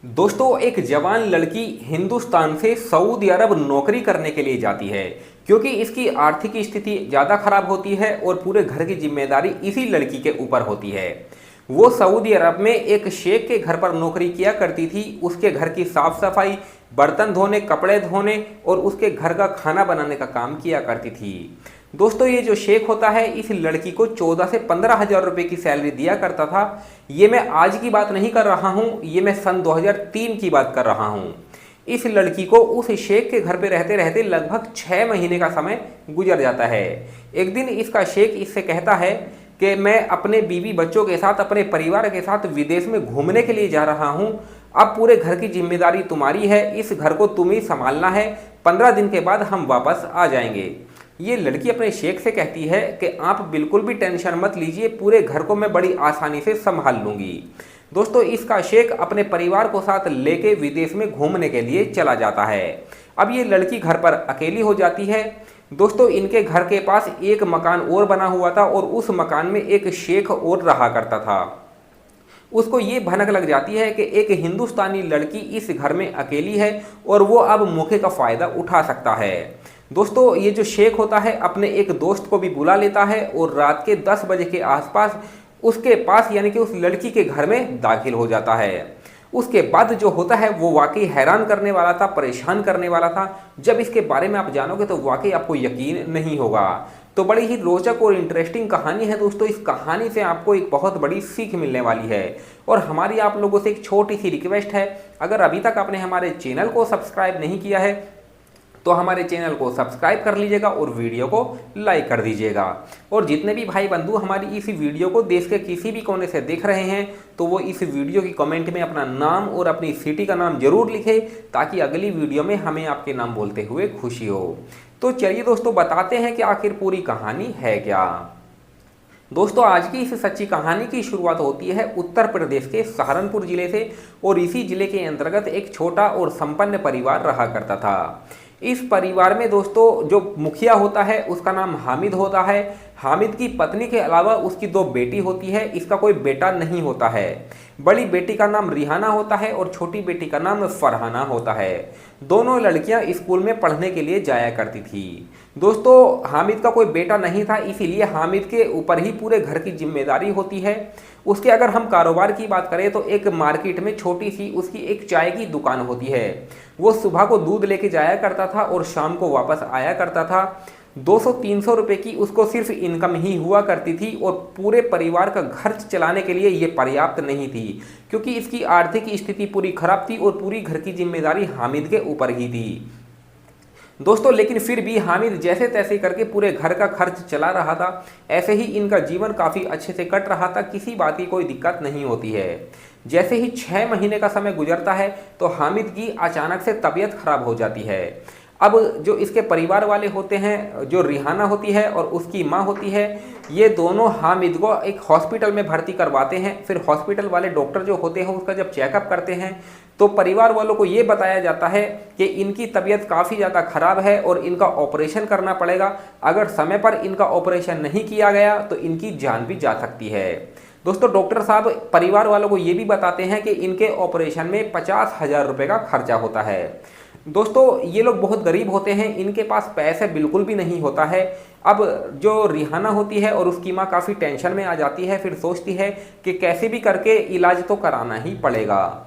दोस्तों, एक जवान लड़की हिंदुस्तान से सऊदी अरब नौकरी करने के लिए जाती है क्योंकि इसकी आर्थिक स्थिति ज़्यादा खराब होती है और पूरे घर की जिम्मेदारी इसी लड़की के ऊपर होती है। वो सऊदी अरब में एक शेख के घर पर नौकरी किया करती थी। उसके घर की साफ सफाई, बर्तन धोने, कपड़े धोने और उसके घर का खाना बनाने का काम किया करती थी। दोस्तों, ये जो शेख होता है इस लड़की को 14 से 15 हज़ार रुपये की सैलरी दिया करता था। ये मैं आज की बात नहीं कर रहा हूँ, ये मैं सन 2003 की बात कर रहा हूँ। इस लड़की को उस शेख के घर पे रहते रहते लगभग 6 महीने का समय गुजर जाता है। एक दिन इसका शेख इससे कहता है कि मैं अपने बीवी बच्चों के साथ, अपने परिवार के साथ विदेश में घूमने के लिए जा रहा हूँ। अब पूरे घर की जिम्मेदारी तुम्हारी है, इस घर को तुम ही संभालना है। 15 दिन के बाद हम वापस आ जाएंगे। ये लड़की अपने शेख से कहती है कि आप बिल्कुल भी टेंशन मत लीजिए, पूरे घर को मैं बड़ी आसानी से संभाल लूँगी। दोस्तों, इसका शेख अपने परिवार को साथ लेके विदेश में घूमने के लिए चला जाता है। अब ये लड़की घर पर अकेली हो जाती है। दोस्तों, इनके घर के पास एक मकान और बना हुआ था और उस मकान में एक शेख और रहा करता था। उसको ये भनक लग जाती है कि एक हिंदुस्तानी लड़की इस घर में अकेली है और वो अब मौके का फ़ायदा उठा सकता है। दोस्तों, ये जो शेख होता है अपने एक दोस्त को भी बुला लेता है और रात के 10 बजे के आसपास उसके पास यानी कि उस लड़की के घर में दाखिल हो जाता है। उसके बाद जो होता है वो वाकई हैरान करने वाला था, परेशान करने वाला था। जब इसके बारे में आप जानोगे तो वाकई आपको यकीन नहीं होगा। तो बड़ी ही रोचक और इंटरेस्टिंग कहानी है दोस्तों। इस कहानी से आपको एक बहुत बड़ी सीख मिलने वाली है। और हमारी आप लोगों से एक छोटी सी रिक्वेस्ट है, अगर अभी तक आपने हमारे चैनल को सब्सक्राइब नहीं किया है तो हमारे चैनल को सब्सक्राइब कर लीजिएगा और वीडियो को लाइक कर दीजिएगा। और जितने भी भाई बंधु हमारी इस वीडियो को देश के किसी भी कोने से देख रहे हैं तो वो इस वीडियो की कमेंट में अपना नाम और अपनी सिटी का नाम जरूर लिखें, ताकि अगली वीडियो में हमें आपके नाम बोलते हुए खुशी हो। तो चलिए दोस्तों, बताते हैं कि आखिर पूरी कहानी है क्या। दोस्तों, आज की इस सच्ची कहानी की शुरुआत होती है उत्तर प्रदेश के सहारनपुर जिले से। और इसी जिले के अंतर्गत एक छोटा और संपन्न परिवार रहा करता था। इस परिवार में दोस्तों जो मुखिया होता है उसका नाम हामिद होता है। हामिद की पत्नी के अलावा उसकी 2 बेटी होती है। इसका कोई बेटा नहीं होता है। बड़ी बेटी का नाम रिहाना होता है और छोटी बेटी का नाम फरहाना होता है। दोनों लड़कियां स्कूल में पढ़ने के लिए जाया करती थी। दोस्तों, हामिद का कोई बेटा नहीं था, इसीलिए हामिद के ऊपर ही पूरे घर की जिम्मेदारी होती है। उसके अगर हम कारोबार की बात करें तो एक मार्केट में छोटी सी उसकी एक चाय की दुकान होती है। वो सुबह को दूध लेके जाया करता था और शाम को वापस आया करता था। 200-300 रुपये की उसको सिर्फ इनकम ही हुआ करती थी और पूरे परिवार का खर्च चलाने के लिए ये पर्याप्त नहीं थी, क्योंकि इसकी आर्थिक स्थिति पूरी खराब थी और पूरी घर की जिम्मेदारी हामिद के ऊपर ही थी। दोस्तों, लेकिन फिर भी हामिद जैसे तैसे करके पूरे घर का खर्च चला रहा था। ऐसे ही इनका जीवन काफ़ी अच्छे से कट रहा था, किसी बात की कोई दिक्कत नहीं होती है। जैसे ही 6 महीने का समय गुजरता है तो हामिद की अचानक से तबीयत खराब हो जाती है। अब जो इसके परिवार वाले होते हैं, जो रिहाना होती है और उसकी माँ होती है, ये दोनों हामिद को एक हॉस्पिटल में भर्ती करवाते हैं। फिर हॉस्पिटल वाले डॉक्टर जो होते हैं उसका जब चेकअप करते हैं तो परिवार वालों को ये बताया जाता है कि इनकी तबीयत काफ़ी ज़्यादा खराब है और इनका ऑपरेशन करना पड़ेगा। अगर समय पर इनका ऑपरेशन नहीं किया गया तो इनकी जान भी जा सकती है। दोस्तों, डॉक्टर साहब परिवार वालों को ये भी बताते हैं कि इनके ऑपरेशन में 50,000 रुपये का खर्चा होता है। दोस्तों, ये लोग बहुत गरीब होते हैं, इनके पास पैसे बिल्कुल भी नहीं होता है। अब जो रिहाना होती है और उसकी माँ काफ़ी टेंशन में आ जाती है। फिर सोचती है कि कैसे भी करके इलाज तो कराना ही पड़ेगा।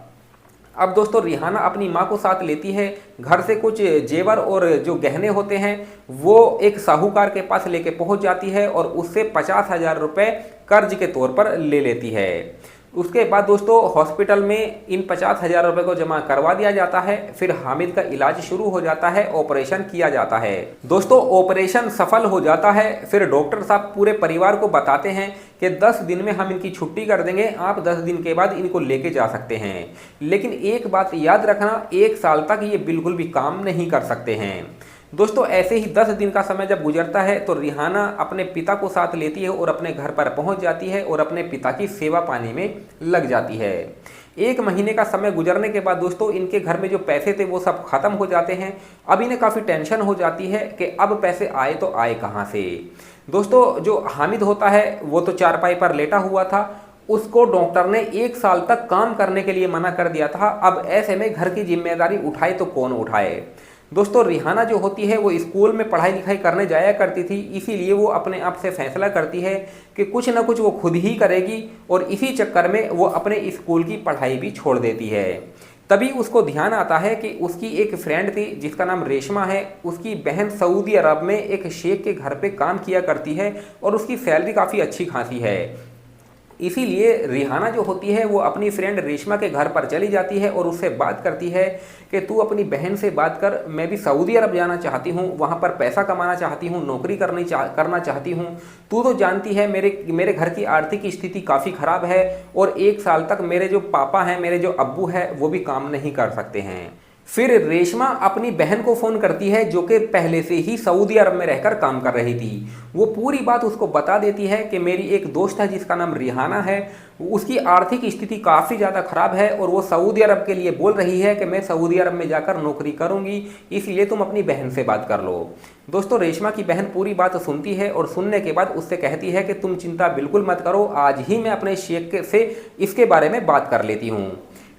अब दोस्तों, रिहाना अपनी माँ को साथ लेती है। घर से कुछ जेवर और जो गहने होते हैं वो एक साहूकार के पास लेके पहुँच जाती है और उससे 50,000 रुपये कर्ज के तौर पर ले लेती है। उसके बाद दोस्तों हॉस्पिटल में इन 50,000 रुपये को जमा करवा दिया जाता है। फिर हामिद का इलाज शुरू हो जाता है, ऑपरेशन किया जाता है। दोस्तों, ऑपरेशन सफल हो जाता है। फिर डॉक्टर साहब पूरे परिवार को बताते हैं कि 10 दिन में हम इनकी छुट्टी कर देंगे, आप 10 दिन के बाद इनको लेके जा सकते हैं। लेकिन एक बात याद रखना, 1 साल तक ये बिल्कुल भी काम नहीं कर सकते हैं। दोस्तों, ऐसे ही 10 दिन का समय जब गुजरता है तो रिहाना अपने पिता को साथ लेती है और अपने घर पर पहुंच जाती है और अपने पिता की सेवा पानी में लग जाती है। 1 महीने का समय गुजरने के बाद दोस्तों इनके घर में जो पैसे थे वो सब खत्म हो जाते हैं। अब इन्हें काफ़ी टेंशन हो जाती है कि अब पैसे आए तो आए कहाँ से। दोस्तों, जो हामिद होता है वो तो चारपाई पर लेटा हुआ था उसको डॉक्टर ने 1 साल तक काम करने के लिए मना कर दिया था। अब ऐसे में घर की जिम्मेदारी उठाए तो कौन उठाए। दोस्तों रिहाना जो होती है वो स्कूल में पढ़ाई लिखाई करने जाया करती थी, इसीलिए वो अपने आप से फैसला करती है कि कुछ ना कुछ वो खुद ही करेगी और इसी चक्कर में वो अपने स्कूल की पढ़ाई भी छोड़ देती है। तभी उसको ध्यान आता है कि उसकी एक फ्रेंड थी जिसका नाम रेशमा है, उसकी बहन सऊदी अरब में एक शेख के घर पे काम किया करती है और उसकी सैलरी काफ़ी अच्छी खासी है। इसीलिए रिहाना जो होती है वो अपनी फ्रेंड रेशमा के घर पर चली जाती है और उससे बात करती है कि तू अपनी बहन से बात कर, मैं भी सऊदी अरब जाना चाहती हूँ, वहाँ पर पैसा कमाना चाहती हूँ, नौकरी करना चाहती हूँ। तू तो जानती है मेरे घर की आर्थिक स्थिति काफ़ी ख़राब है और 1 साल तक मेरे जो पापा हैं, मेरे जो अब्बू हैं, वो भी काम नहीं कर सकते हैं। फिर रेशमा अपनी बहन को फ़ोन करती है जो कि पहले से ही सऊदी अरब में रहकर काम कर रही थी। वो पूरी बात उसको बता देती है कि मेरी एक दोस्त है जिसका नाम रिहाना है, उसकी आर्थिक स्थिति काफ़ी ज़्यादा ख़राब है और वो सऊदी अरब के लिए बोल रही है कि मैं सऊदी अरब में जाकर नौकरी करूँगी, इसलिए तुम अपनी बहन से बात कर लो। दोस्तों रेशमा की बहन पूरी बात सुनती है और सुनने के बाद उससे कहती है कि तुम चिंता बिल्कुल मत करो, आज ही मैं अपने शेख से इसके बारे में बात कर लेती हूँ।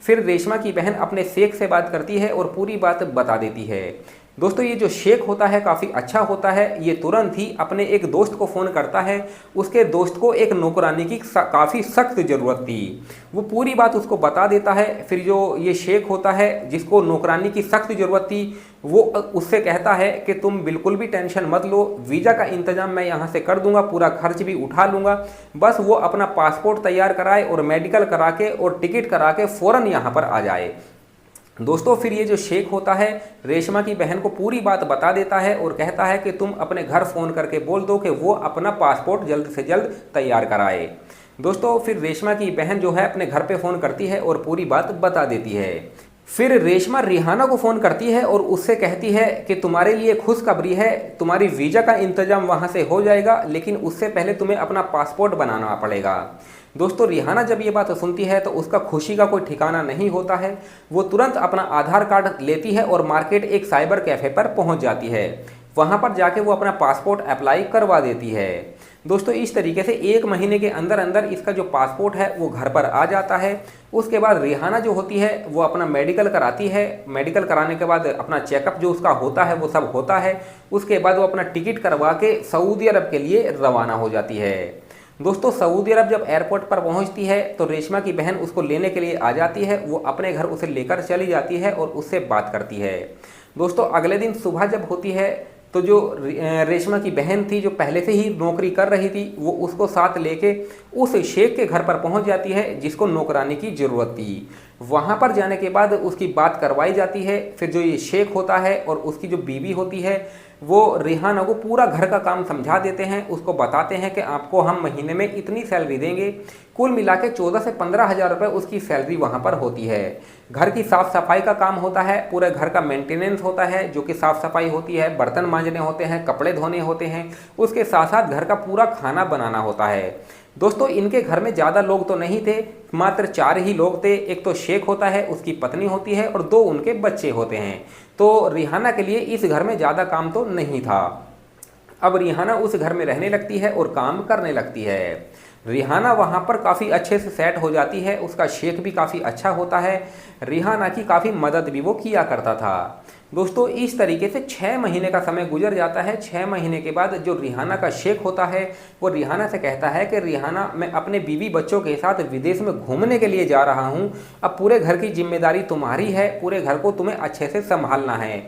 फिर रेशमा की बहन अपने शेख से बात करती है और पूरी बात बता देती है। दोस्तों ये जो शेख होता है काफ़ी अच्छा होता है, ये तुरंत ही अपने एक दोस्त को फ़ोन करता है। उसके दोस्त को एक नौकरानी की काफ़ी सख्त ज़रूरत थी, वो पूरी बात उसको बता देता है। फिर जो ये शेख होता है जिसको नौकरानी की सख्त ज़रूरत थी, वो उससे कहता है कि तुम बिल्कुल भी टेंशन मत लो, वीज़ा का इंतज़ाम मैं यहाँ से कर दूंगा, पूरा खर्च भी उठा लूँगा, बस वो अपना पासपोर्ट तैयार कराए और मेडिकल करा के और टिकट करा के फ़ौरन यहाँ पर आ जाए। दोस्तों फिर ये जो शेख होता है रेशमा की बहन को पूरी बात बता देता है और कहता है कि तुम अपने घर फ़ोन करके बोल दो कि वो अपना पासपोर्ट जल्द से जल्द तैयार कराए। दोस्तों फिर रेशमा की बहन जो है अपने घर पे फ़ोन करती है और पूरी बात बता देती है। फिर रेशमा रिहाना को फ़ोन करती है और उससे कहती है कि तुम्हारे लिए खुशखबरी है, तुम्हारी वीज़ा का इंतज़ाम वहाँ से हो जाएगा, लेकिन उससे पहले तुम्हें अपना पासपोर्ट बनाना पड़ेगा। दोस्तों रिहाना जब ये बात सुनती है तो उसका खुशी का कोई ठिकाना नहीं होता है। वो तुरंत अपना आधार कार्ड लेती है और मार्केट एक साइबर कैफ़े पर पहुंच जाती है। वहां पर जाके वो अपना पासपोर्ट अप्लाई करवा देती है। दोस्तों इस तरीके से 1 महीने के अंदर अंदर इसका जो पासपोर्ट है वो घर पर आ जाता है। उसके बाद रिहाना जो होती है वो अपना मेडिकल कराती है। मेडिकल कराने के बाद अपना चेकअप जो उसका होता है वो सब होता है। उसके बाद वो अपना टिकट करवा के सऊदी अरब के लिए रवाना हो जाती है। दोस्तों सऊदी अरब जब एयरपोर्ट पर पहुंचती है तो रेशमा की बहन उसको लेने के लिए आ जाती है। वो अपने घर उसे लेकर चली जाती है और उससे बात करती है। दोस्तों अगले दिन सुबह जब होती है तो जो रेशमा की बहन थी जो पहले से ही नौकरी कर रही थी, वो उसको साथ लेके उस शेख के घर पर पहुंच जाती है जिसको नौकरानी की ज़रूरत थी। वहां पर जाने के बाद उसकी बात करवाई जाती है। फिर जो ये शेख होता है और उसकी जो बीवी होती है वो रिहाना को पूरा घर का काम समझा देते हैं। उसको बताते हैं कि आपको हम महीने में इतनी सैलरी देंगे। कुल मिला के 14 से 15 हज़ार रुपये उसकी सैलरी वहाँ पर होती है। घर की साफ़ सफाई का काम होता है, पूरे घर का मेंटेनेंस होता है, जो कि साफ़ सफाई होती है, बर्तन मांजने होते हैं, कपड़े धोने होते हैं, उसके साथ साथ घर का पूरा खाना बनाना होता है। दोस्तों इनके घर में ज़्यादा लोग तो नहीं थे, मात्र 4 ही लोग थे। एक तो शेख होता है, उसकी पत्नी होती है और 2 उनके बच्चे होते हैं। तो रिहाना के लिए इस घर में ज़्यादा काम तो नहीं था। अब रिहाना उस घर में रहने लगती है और काम करने लगती है। रिहाना वहाँ पर काफ़ी अच्छे से सेट हो जाती है। उसका शेख भी काफ़ी अच्छा होता है। रिहाना की काफ़ी मदद भी वो किया करता था। दोस्तों इस तरीके से 6 महीने का समय गुजर जाता है। 6 महीने के बाद जो रिहाना का शेख होता है वो रिहाना से कहता है कि रिहाना मैं अपने बीवी बच्चों के साथ विदेश में घूमने के लिए जा रहा हूँ, अब पूरे घर की जिम्मेदारी तुम्हारी है, पूरे घर को तुम्हें अच्छे से संभालना है,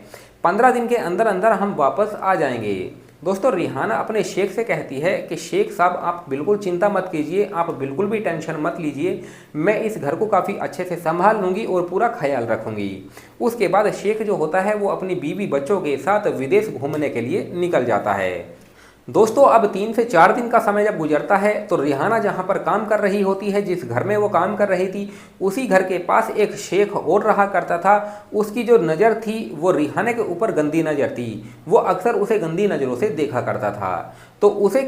15 दिन के अंदर अंदर हम वापस आ जाएंगे। दोस्तों रिहाना अपने शेख से कहती है कि शेख साहब आप बिल्कुल चिंता मत कीजिए, आप बिल्कुल भी टेंशन मत लीजिए, मैं इस घर को काफ़ी अच्छे से संभाल लूँगी और पूरा ख्याल रखूँगी। उसके बाद शेख जो होता है वो अपनी बीवी बच्चों के साथ विदेश घूमने के लिए निकल जाता है। दोस्तों अब 3 से 4 दिन का समय जब गुजरता है तो रिहाना जहाँ पर काम कर रही होती है, जिस घर में वो काम कर रही थी, उसी घर के पास एक शेख और रहा करता था। उसकी जो नज़र थी वो रिहाना के ऊपर गंदी नज़र थी। वो अक्सर उसे गंदी नज़रों से देखा करता था। तो उसे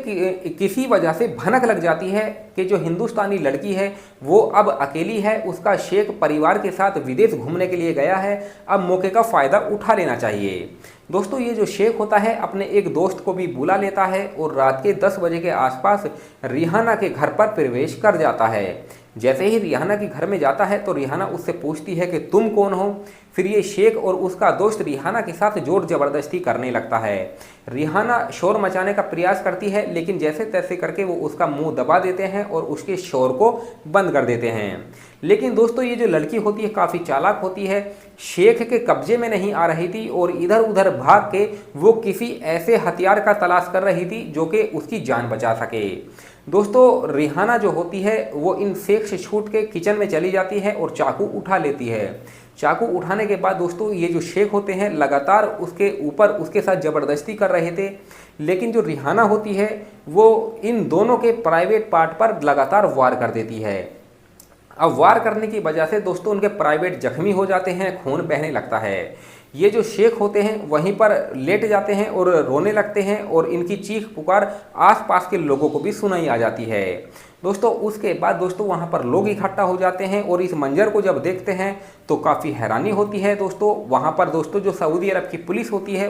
किसी वजह से भनक लग जाती है कि जो हिंदुस्तानी लड़की है वो अब अकेली है, उसका शेख परिवार के साथ विदेश घूमने के लिए गया है, अब मौके का फ़ायदा उठा लेना चाहिए। दोस्तों ये जो शेख होता है अपने एक दोस्त को भी बुला लेता है और रात के 10 बजे के आसपास रिहाना के घर पर प्रवेश कर जाता है। जैसे ही रिहाना के घर में जाता है तो रिहाना उससे पूछती है कि तुम कौन हो। फिर ये शेख और उसका दोस्त रिहाना के साथ जोर जबरदस्ती करने लगता है। रिहाना शोर मचाने का प्रयास करती है, लेकिन जैसे तैसे करके वो उसका मुंह दबा देते हैं और उसके शोर को बंद कर देते हैं। लेकिन दोस्तों ये जो लड़की होती है काफ़ी चालाक होती है, शेख के कब्जे में नहीं आ रही थी और इधर उधर भाग के वो किसी ऐसे हथियार का तलाश कर रही थी जो कि उसकी जान बचा सके। दोस्तों रिहाना जो होती है वो इन शेख से छूट के किचन में चली जाती है और चाकू उठा लेती है। चाकू उठाने के बाद दोस्तों ये जो शेख होते हैं लगातार उसके ऊपर उसके साथ ज़बरदस्ती कर रहे थे, लेकिन जो रिहाना होती है वो इन दोनों के प्राइवेट पार्ट पर लगातार वार कर देती है। अब वार करने की वजह से दोस्तों उनके प्राइवेट जख्मी हो जाते हैं, खून बहने लगता है। ये जो शेख होते हैं वहीं पर लेट जाते हैं और रोने लगते हैं और इनकी चीख पुकार आसपास के लोगों को भी सुनाई आ जाती है। दोस्तों उसके बाद दोस्तों वहाँ पर लोग इकट्ठा हो जाते हैं और इस मंजर को जब देखते हैं तो काफ़ी हैरानी होती है। दोस्तों वहाँ पर दोस्तों जो सऊदी अरब की पुलिस होती है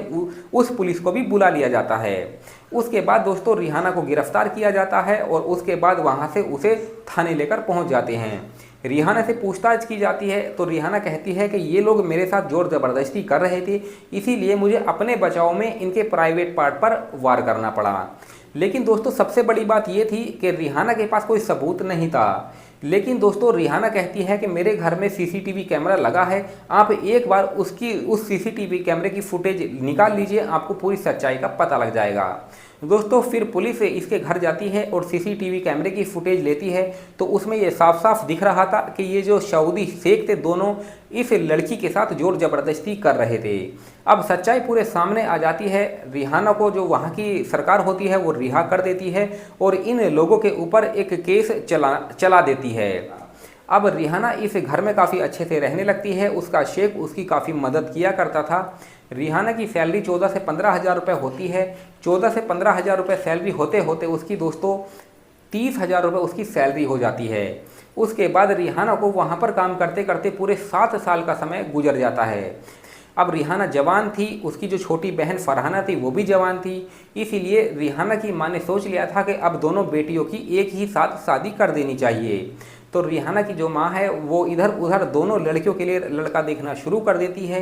उस पुलिस को भी बुला लिया जाता है। उसके बाद दोस्तों रिहाना को गिरफ्तार किया जाता है और उसके बाद वहाँ से उसे थाने लेकर पहुँच जाते हैं। रिहाना से पूछताछ की जाती है तो रिहाना कहती है कि ये लोग मेरे साथ जोर ज़बरदस्ती कर रहे थे, इसीलिए मुझे अपने बचाव में इनके प्राइवेट पार्ट पर वार करना पड़ा। लेकिन दोस्तों सबसे बड़ी बात ये थी कि रिहाना के पास कोई सबूत नहीं था। लेकिन दोस्तों रिहाना कहती है कि मेरे घर में सीसीटीवी कैमरा लगा है, आप एक बार उस सीसीटीवी कैमरे की फुटेज निकाल लीजिए, आपको पूरी सच्चाई का पता लग जाएगा। दोस्तों फिर पुलिस इसके घर जाती है और सीसीटीवी कैमरे की फुटेज लेती है तो उसमें ये साफ साफ दिख रहा था कि ये जो सऊदी शेख थे दोनों इस लड़की के साथ जोर जबरदस्ती कर रहे थे। अब सच्चाई पूरे सामने आ जाती है। रिहाना को जो वहाँ की सरकार होती है वो रिहा कर देती है और इन लोगों के ऊपर एक केस चला देती है। अब रिहाना इस घर में काफ़ी अच्छे से रहने लगती है। उसका शेख उसकी काफ़ी मदद किया करता था। रिहाना की सैलरी 14 से 15 हज़ार रुपये होती है। 14 से 15 हज़ार रुपये सैलरी होते होते उसकी दोस्तों 30 हज़ार रुपये उसकी सैलरी हो जाती है। उसके बाद रिहाना को वहाँ पर काम करते करते पूरे 7 साल का समय गुजर जाता है। अब रिहाना जवान थी, उसकी जो छोटी बहन फरहाना थी वो भी जवान थी, इसीलिए रिहाना की माँ ने सोच लिया था कि अब दोनों बेटियों की एक ही साथ शादी कर देनी चाहिए। तो रिहाना की जो माँ है वो इधर उधर दोनों लड़कियों के लिए लड़का देखना शुरू कर देती है।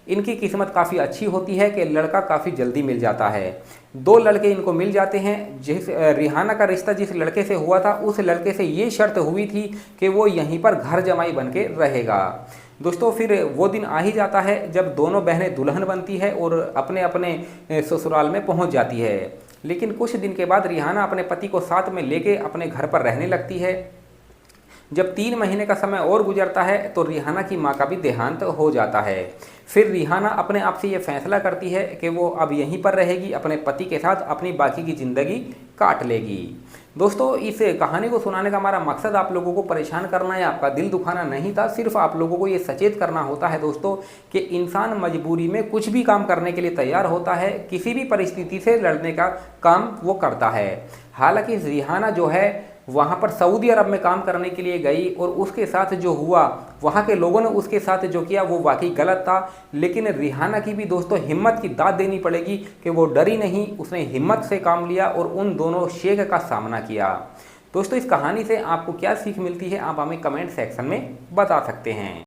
इनकी किस्मत काफ़ी अच्छी होती है कि लड़का काफ़ी जल्दी मिल जाता है। 2 लड़के इनको मिल जाते हैं। जिस रिहाना का रिश्ता जिस लड़के से हुआ था उस लड़के से ये शर्त हुई थी कि वो यहीं पर घर जमाई बन के रहेगा। दोस्तों फिर वो दिन आ ही जाता है जब दोनों बहनें दुल्हन बनती है और अपने अपने ससुराल में पहुंच जाती है। लेकिन कुछ दिन के बाद रिहाना अपने पति को साथ में लेके अपने घर पर रहने लगती है। जब 3 महीने का समय और गुजरता है तो रिहाना की मां का भी देहांत हो जाता है। फिर रिहाना अपने आप से ये फैसला करती है कि वो अब यहीं पर रहेगी, अपने पति के साथ अपनी बाकी की ज़िंदगी काट लेगी। दोस्तों इस कहानी को सुनाने का हमारा मकसद आप लोगों को परेशान करना या आपका दिल दुखाना नहीं था, सिर्फ आप लोगों को ये सचेत करना होता है दोस्तों कि इंसान मजबूरी में कुछ भी काम करने के लिए तैयार होता है, किसी भी परिस्थिति से लड़ने का काम वो करता है। हालांकि रिहाना जो है वहाँ पर सऊदी अरब में काम करने के लिए गई और उसके साथ जो हुआ, वहाँ के लोगों ने उसके साथ जो किया वो वाकई गलत था। लेकिन रिहाना की भी दोस्तों हिम्मत की दाद देनी पड़ेगी कि वो डरी नहीं, उसने हिम्मत से काम लिया और उन दोनों शेख का सामना किया। दोस्तों इस कहानी से आपको क्या सीख मिलती है आप हमें कमेंट सेक्शन में बता सकते हैं।